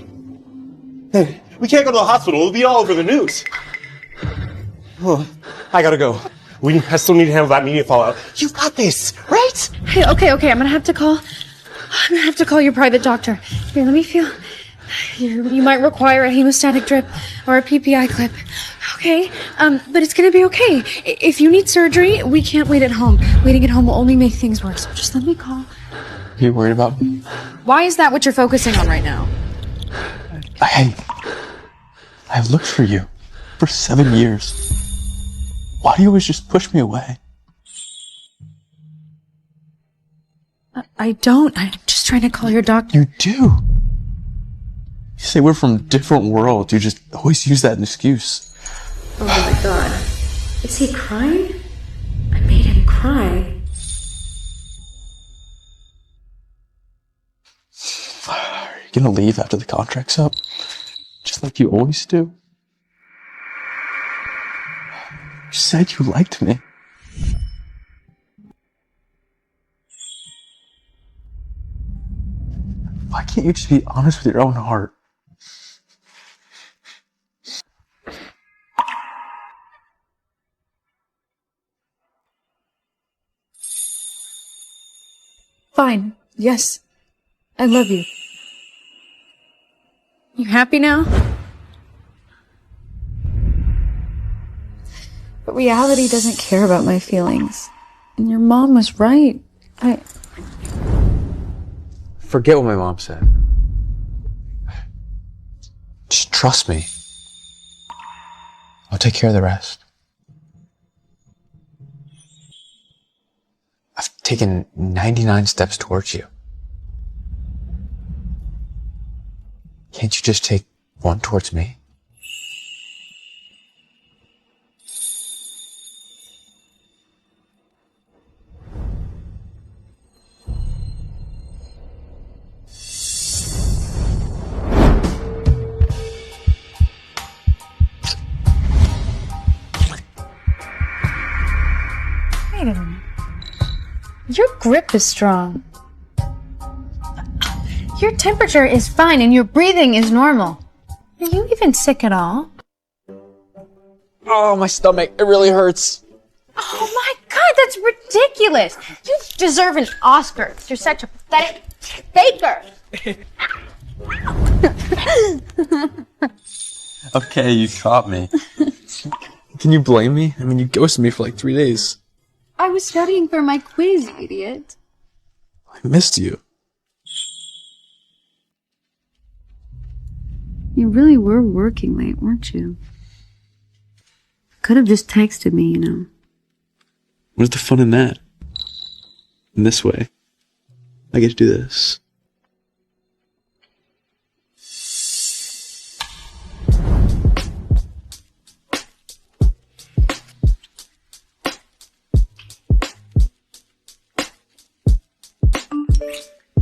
Hey, we can't go to the hospital. It'll be all over the news. Oh, I gotta go. I still need to handle that media fallout. You've got this, right? Hey, okay. I'm gonna have to call your private doctor. Here, let me feel. You might require a hemostatic drip or a PPI clip. Okay, but it's gonna be okay. If you need surgery, we can't wait at home. Waiting at home will only make things worse. So just let me call. Are you worried about me? Why is that what you're focusing on right now? I've looked for you for 7 years. Why do you always just push me away? I don't. I'm just trying to call your doctor. You do. You say we're from different worlds. You just always use that as an excuse. Oh my God. Is he crying? I made him cry. Are you gonna leave after the contract's up? Just like you always do? You said you liked me. Why can't you just be honest with your own heart? Fine. Yes. I love you. You happy now? But reality doesn't care about my feelings. And your mom was right. Forget what my mom said. Just trust me. I'll take care of the rest. I've taken 99 steps towards you. Can't you just take one towards me? Wait a minute. Your grip is strong. Your temperature is fine and your breathing is normal. Are you even sick at all? Oh, my stomach. It really hurts. Oh my God, that's ridiculous. You deserve an Oscar. You're such a pathetic faker. Okay, you caught me. Can you blame me? I mean, you ghosted me for like 3 days. I was studying for my quiz, idiot. I missed you. You really were working late, weren't you? Could have just texted me, you know. What's the fun in that? In this way, I get to do this.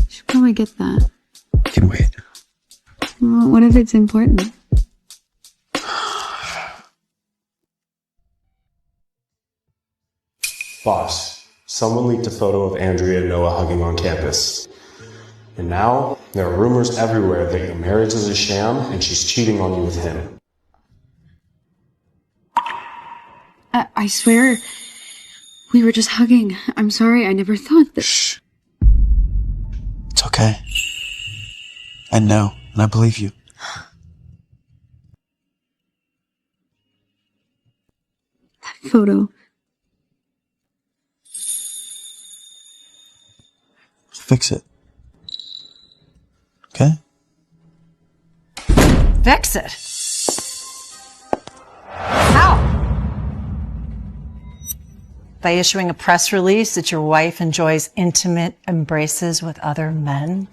Should probably get that. Can wait. Well, what if it's important? Boss, someone leaked a photo of Andrea and Noah hugging on campus. And now, there are rumors everywhere that your marriage is a sham and she's cheating on you with him. I swear, we were just hugging. I'm sorry, I never thought that. Shh. It's okay. I know, and I believe you. That photo. Fix it. Okay? Fix it? How? By issuing a press release that your wife enjoys intimate embraces with other men?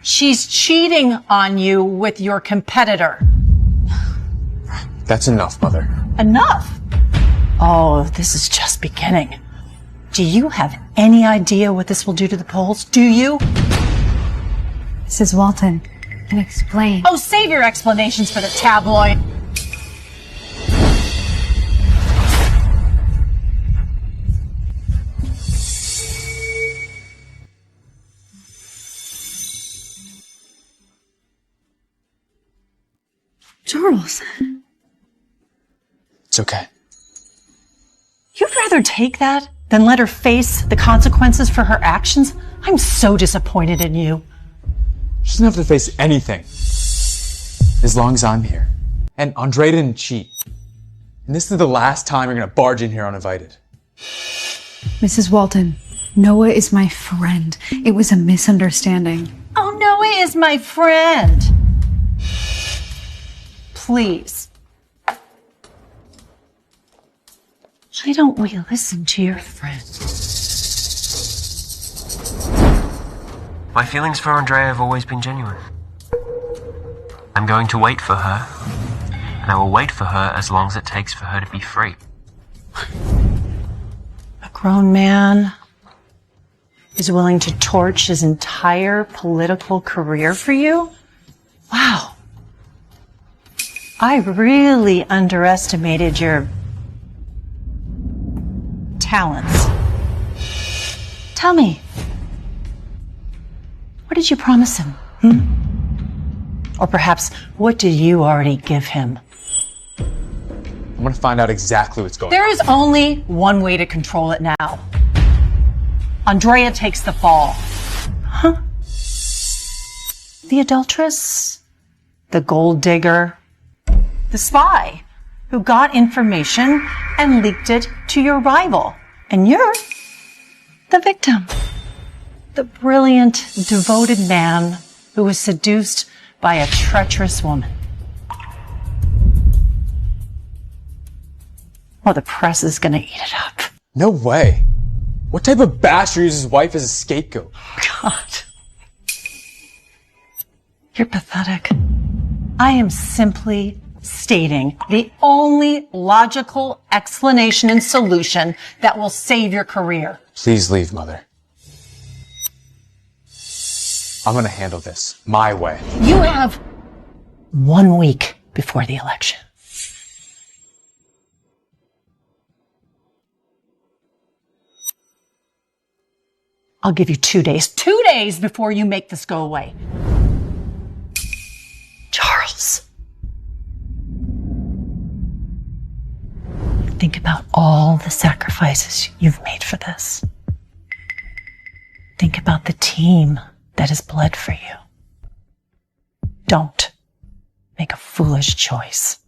She's cheating on you with your competitor. That's enough, Mother. Enough? Oh, this is just beginning. Do you have any idea what this will do to the polls? Do you? Mrs. Walton, can explain. Oh, save your explanations for the tabloid. Charles. It's okay. You'd rather take that than let her face the consequences for her actions? I'm so disappointed in you. She doesn't have to face anything. As long as I'm here. And Andre didn't cheat. And this is the last time you're gonna barge in here uninvited. Mrs. Walton, Noah is my friend. It was a misunderstanding. Oh, Noah is my friend. Please. Why don't we listen to your friend? My feelings for Andrea have always been genuine. I'm going to wait for her, and I will wait for her as long as it takes for her to be free. A grown man is willing to torch his entire political career for you? Wow. I really underestimated your talents. Tell me, what did you promise him? Or perhaps, what did you already give him? I'm gonna find out exactly what's going on. There is only one way to control it now. Andrea takes the fall. Huh? The adulteress? The gold digger? The spy who got information and leaked it to your rival. And you're the victim. The brilliant, devoted man who was seduced by a treacherous woman. Well, the press is gonna eat it up. No way. What type of bastard uses his wife as a scapegoat? God. You're pathetic. I am simply stating the only logical explanation and solution that will save your career. Please leave, Mother. I'm gonna handle this my way. You have 1 week before the election. I'll give you 2 days. 2 days before you make this go away. Charles. Think about all the sacrifices you've made for this. Think about the team that has bled for you. Don't make a foolish choice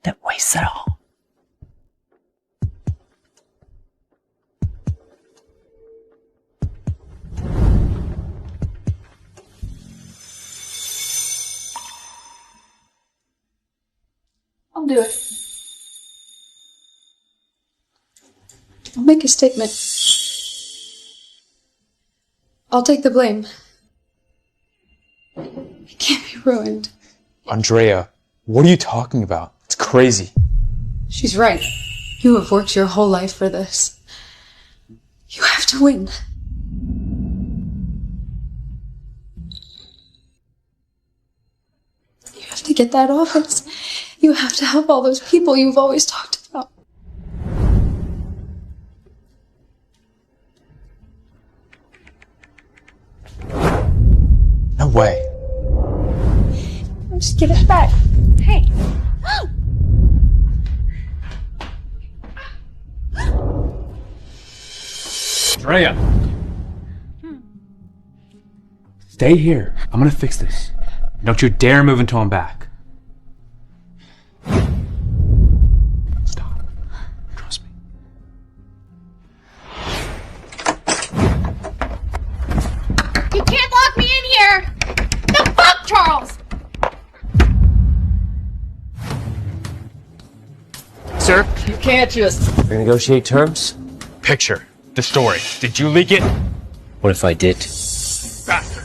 that wastes it all. I'll do it. I'll make a statement. I'll take the blame. It can't be ruined. Andrea, what are you talking about? It's crazy. She's right. You have worked your whole life for this. You have to win. You have to get that office. You have to help all those people you've always talked about. way. Just give it back. Hey. Andrea! Stay here. I'm gonna fix this. Don't you dare move until I'm back. Stop. Trust me. You can't lock me in here! The fuck, Charles! Sir, You can't just... renegotiate terms? Picture. The story. Did you leak it? What if I did? Bastard.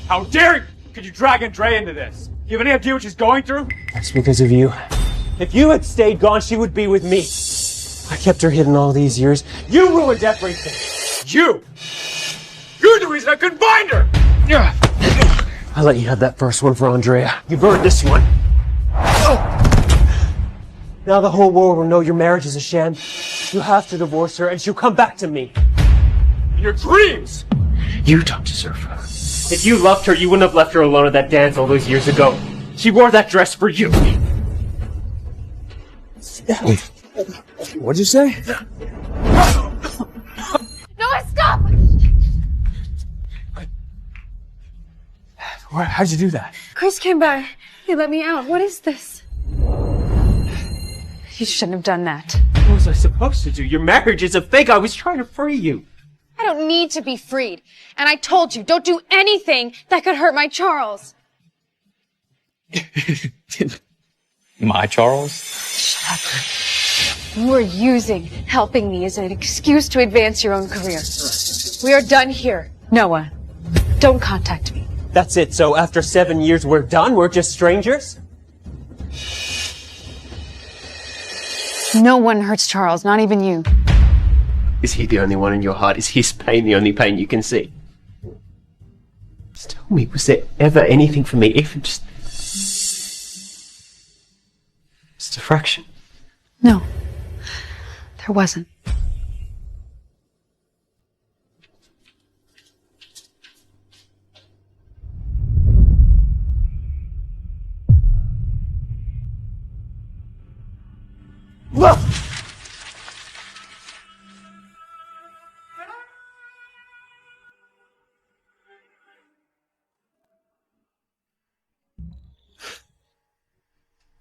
How dare you! Could you drag Andrea into this? You have any idea what she's going through? That's because of you. If you had stayed gone, she would be with me. I kept her hidden all these years. You ruined everything. You! You're the reason I couldn't find her! I let you have that first one for Andrea. You burned this one. Now the whole world will know your marriage is a sham. You have to divorce her and she'll come back to me. In your dreams! You don't deserve her. If you loved her, you wouldn't have left her alone at that dance all those years ago. She wore that dress for you. What'd you say? Noah, stop! How'd you do that? Chris came by. He let me out. What is this? You shouldn't have done that. What was I supposed to do? Your marriage is a fake. I was trying to free you. I don't need to be freed. And I told you, don't do anything that could hurt my Charles. My Charles? Shut up. You are using helping me as an excuse to advance your own career. We are done here. Noah, don't contact me. That's it. So after 7 years, we're done? We're just strangers? No one hurts Charles, not even you. Is he the only one in your heart? Is his pain the only pain you can see? Just tell me, was there ever anything for me, even just a fraction? No, there wasn't.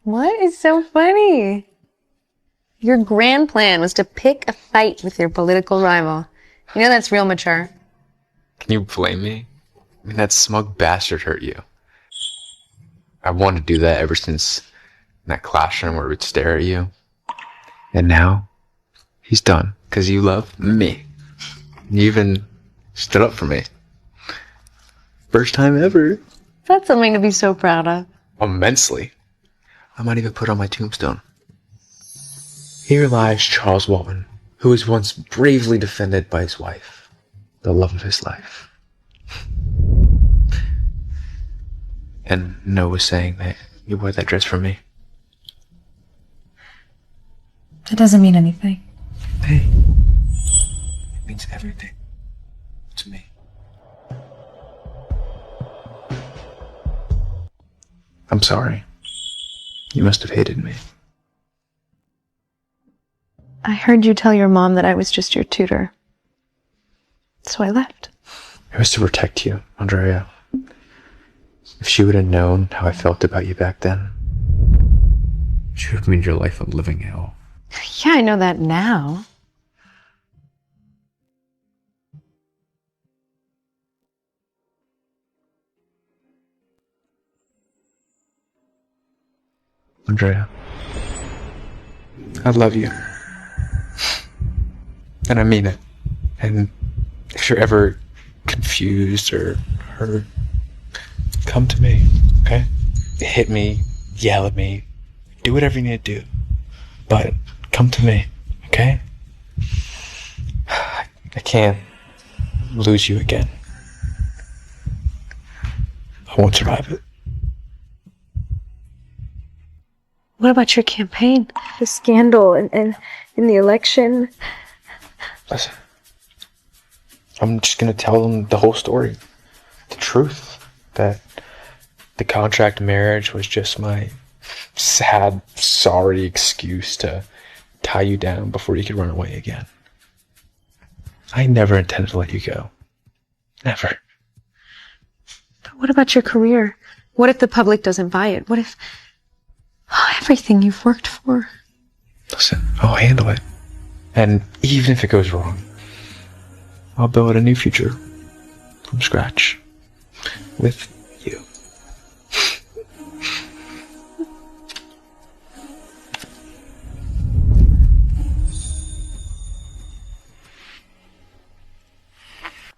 What is so funny? Your grand plan was to pick a fight with your political rival. You know that's real mature. Can you blame me? I mean, that smug bastard hurt you. I wanted to do that ever since that classroom where we'd stare at you. And now, he's done, because you love me. You even stood up for me. First time ever. That's something to be so proud of. Immensely. I might even put on my tombstone. Here lies Charles Walton, who was once bravely defended by his wife, the love of his life. And Noah was saying that you wore that dress for me. That doesn't mean anything. Hey, it means everything to me. I'm sorry. You must have hated me. I heard you tell your mom that I was just your tutor. So I left. It was to protect you, Andrea. If she would have known how I felt about you back then, she would have made your life a living hell. Yeah, I know that now. Andrea, I love you. And I mean it. And if you're ever confused or hurt, come to me, okay? Hit me, yell at me, do whatever you need to do. But come to me, okay? I can't lose you again. I won't survive it. What about your campaign? The scandal and the election. Listen, I'm just gonna tell them the whole story. The truth. That the contract marriage was just my sad, sorry excuse to tie you down before you could run away again. I never intended to let you go. Never. But what about your career? What if the public doesn't buy it? What if everything you've worked for? Listen, I'll handle it. And even if it goes wrong, I'll build a new future from scratch with you.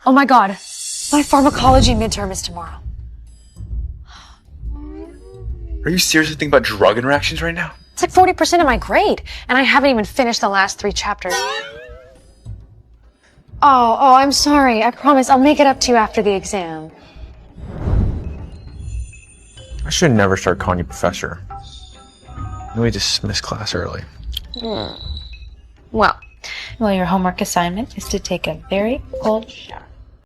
Oh my god. My pharmacology midterm is tomorrow. Are you seriously thinking about drug interactions right now? It's like 40% of my grade, and I haven't even finished the last 3 chapters. Oh, I'm sorry. I promise I'll make it up to you after the exam. I should never start calling you professor. We dismiss class early. Well, your homework assignment is to take a very cold shower.